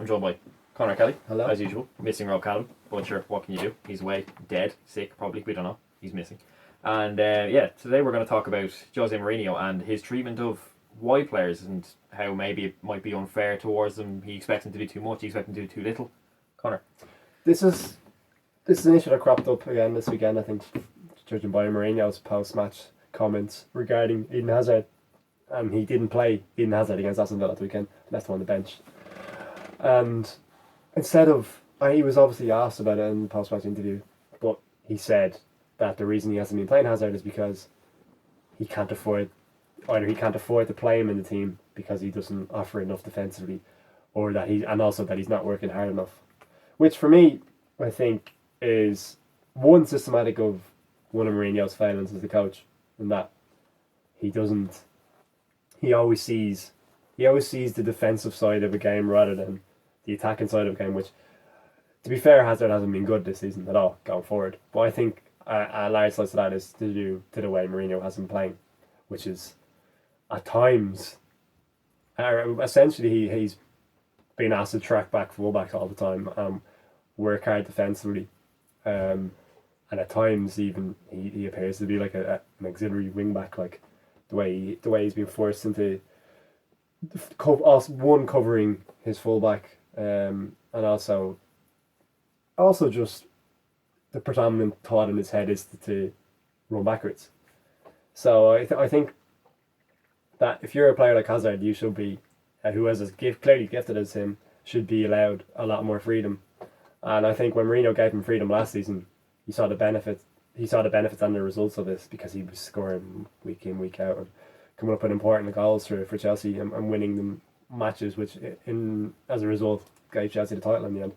I'm joined by Conor Kelly, Hello. as usual. Missing Rob Callum, but sure, what can you do? He's away, dead, sick, probably. We don't know. He's missing. And today we're going to talk about Jose Mourinho and his treatment of wide players and how maybe it might be unfair towards them. He expects them to do too much. He expects them to do too little. Conor. This is an issue that cropped up again this weekend, I think, judging by Mourinho's post-match comments regarding Eden Hazard. He didn't play Eden Hazard against Aston Villa at the weekend, left him on the bench. And instead of, he was obviously asked about it in the post-match interview, but he said that the reason he hasn't been playing Hazard is because he can't afford to play him in the team because he doesn't offer enough defensively, or that he's not working hard enough. Which for me, I think, is one systematic of one of Mourinho's failings as a coach, in that he always sees the defensive side of a game rather than the attacking side of a game, which, to be fair, Hazard hasn't been good this season at all going forward. But I think a large slice of that is to do to the way Mourinho has been playing, which is at times, essentially he's been asked to track back fullbacks all the time, work hard defensively, and at times even he appears to be like an auxiliary wing back, like the way he's been forced into covering his fullback, and also just the predominant thought in his head is to run backwards. So I think that if you're a player like Hazard, you should be, who has clearly gifted as him, should be allowed a lot more freedom. And I think when Mourinho gave him freedom last season, he saw the benefits and the results of this, because he was scoring week in, week out, and coming up with important goals for Chelsea and winning them matches, which as a result gave Chelsea the title in the end.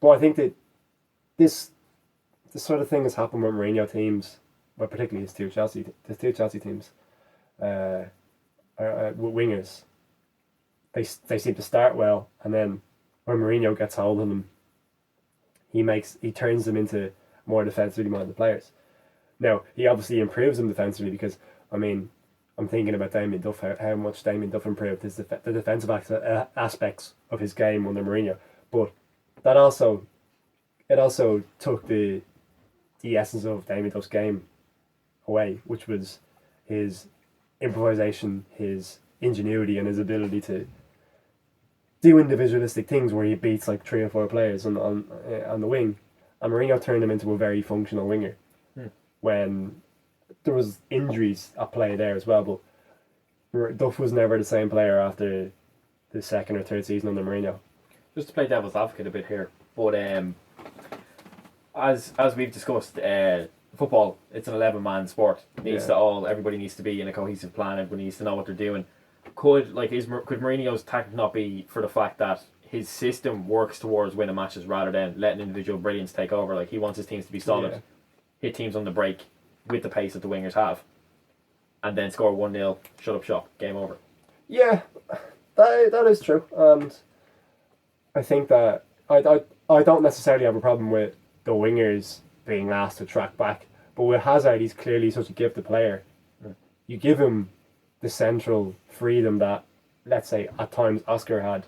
But I think that this sort of thing has happened with Mourinho teams, but particularly his two Chelsea teams, with wingers. They seem to start well, and then when Mourinho gets hold of them, he turns them into more defensively minded players. Now, he obviously improves them defensively, because I'm thinking about Damien Duff, how much Damien Duff improved the defensive aspects of his game under Mourinho. But it also took the essence of Damien Duff's game away, which was his improvisation, his ingenuity, and his ability to do individualistic things where he beats like 3 or 4 players on the wing. And Mourinho turned him into a very functional winger when there was injuries at play there as well. But Duff was never the same player after the second or third season under Mourinho. Just to play devil's advocate a bit here, but as we've discussed, football, it's an 11-man sport. Everybody needs to be in a cohesive plan. Everybody needs to know what they're doing. Could Mourinho's tactic not be for the fact that his system works towards winning matches rather than letting individual brilliance take over? Like, he wants his teams to be solid, hit teams on the break with the pace that the wingers have, and then score 1-0, shut up shop, game over. Yeah, that is true, and I think that I don't necessarily have a problem with the wingers being asked to track back, but with Hazard, he's clearly such a gifted player. You give him the central freedom that, let's say, at times Oscar had,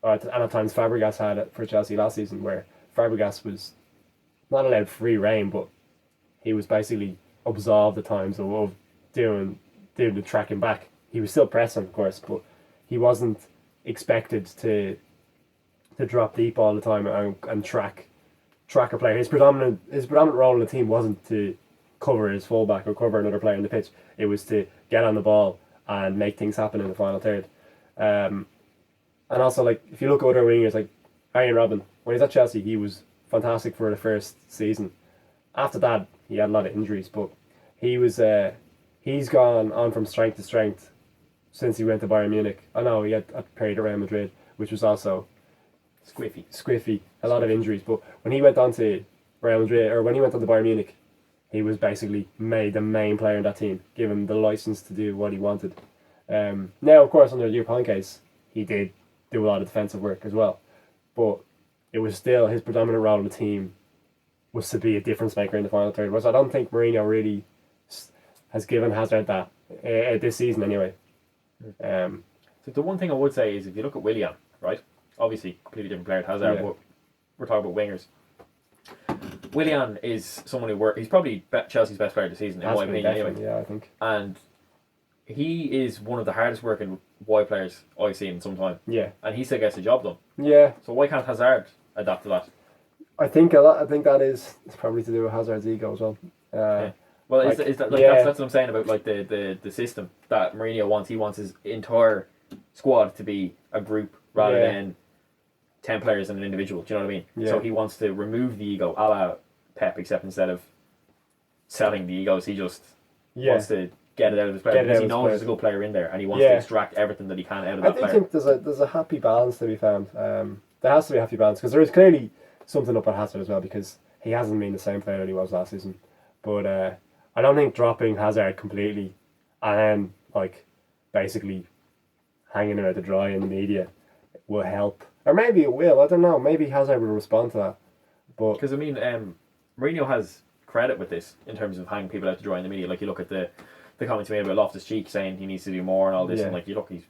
and at times Fabregas had for Chelsea last season, where Fabregas was not allowed free rein, but he was basically absolved at times of doing the tracking back. He was still pressing, of course, but he wasn't expected to drop deep all the time and track a player. His predominant role in the team wasn't to cover his fullback or cover another player in the pitch. It was to get on the ball and make things happen in the final third. And also, like, if you look at other wingers, like Arjen Robben, when he was at Chelsea, he was fantastic for the first season. After that, he had a lot of injuries, but he's gone on from strength to strength since he went to Bayern Munich. I know he had a period around Madrid, which was also squiffy, a lot of injuries. But when he went on to Real Madrid, or when he went on to Bayern Munich, he was basically made the main player in that team, given the license to do what he wanted. Now, of course, under Jupp case, he did do a lot of defensive work as well, but it was still his predominant role in the team was to be a difference maker in the final third. Which I don't think Mourinho really has given Hazard that this season anyway. So the one thing I would say is, if you look at Willian, right? obviously completely different player to Hazard, Yeah. but we're talking about wingers. Willian is someone he's probably Chelsea's best player this season, in Has my to be, opinion, anyway. definitely, yeah, I think. And he is one of the hardest working wide players I've seen in some time. Yeah. And he still gets the job done. Yeah. So why can't Hazard adapt to that? I think that is it's probably to do with Hazard's ego as well. Yeah. Well, like, is that like yeah. that's what I'm saying about like the system that Mourinho wants. He wants his entire squad to be a group rather Yeah. than 10 players and an individual. Do you know what I mean? Yeah. So he wants to remove the ego, a la Pep, except instead of selling the egos, he just wants to get it out of his player because he knows there's a good player in there and he wants to extract everything that he can out of that player. I think there's a happy balance to be found. There has to be a happy balance because there is clearly something up at Hazard as well because he hasn't been the same player that he was last season. But I don't think dropping Hazard completely and then like basically hanging him out to dry in the media will help. Or maybe it will. I don't know. Maybe Hazard will respond to that. But because I mean, Mourinho has credit with this in terms of hanging people out to dry in the media. Like you look at the comments he made about Loftus-Cheek saying he needs to do more and all this, and like you look, he's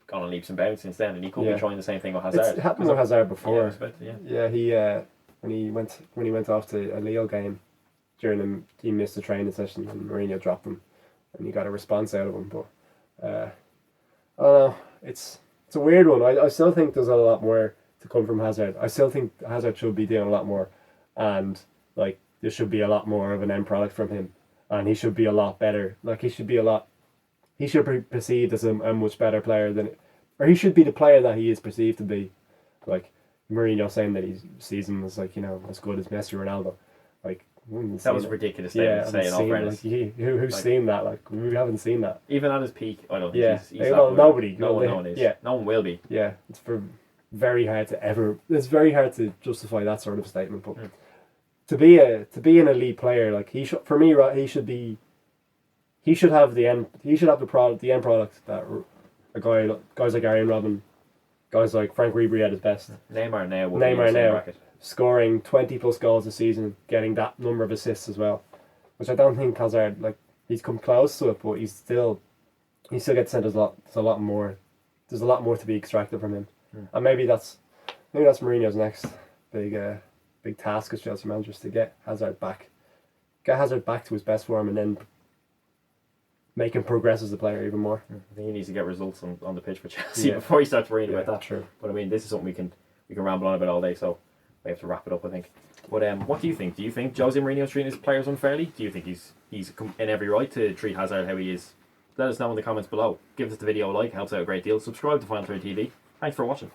gone on leaps and bounds since then, and he could be trying the same thing with Hazard. It's happened with Hazard before. Yeah, he when he went off to a Lille game he missed a training session and Mourinho dropped him, and he got a response out of him. But I don't know. It's a weird one. I still think there's a lot more to come from Hazard. I still think Hazard should be doing a lot more, and like there should be a lot more of an end product from him, and he should be a lot better. Like he should be perceived as a much better player or he should be the player that he is perceived to be. Like Mourinho saying that his season was like as good as Messi or Ronaldo. Like that was a ridiculous thing to say in all fairness. Like, who's seen that? Like we haven't seen that. Even at his peak, I don't think he's nobody. No one is. Yeah. No one will be. Yeah, it's very hard to justify that sort of statement. But to be an elite player, like he should have the end product that guys like Arjen Robben, guys like Frank Ribery at his best. Neymar now. Scoring 20 plus goals a season, getting that number of assists as well, which I don't think Hazard, like he's come close to it, but he still gets sent a lot more. There's a lot more to be extracted from him, and maybe that's Mourinho's next big task as Chelsea managers to get Hazard back to his best form, and then make him progress as a player even more. I think he needs to get results on the pitch for Chelsea before he starts worrying about that. True. But I mean, this is something we can ramble on about all day, so we have to wrap it up, I think. But what do you think? Do you think Jose Mourinho's treating his players unfairly? Do you think he's in every right to treat Hazard how he is? Let us know in the comments below. Give us the video a like, helps out a great deal. Subscribe to Final Third TV. Thanks for watching.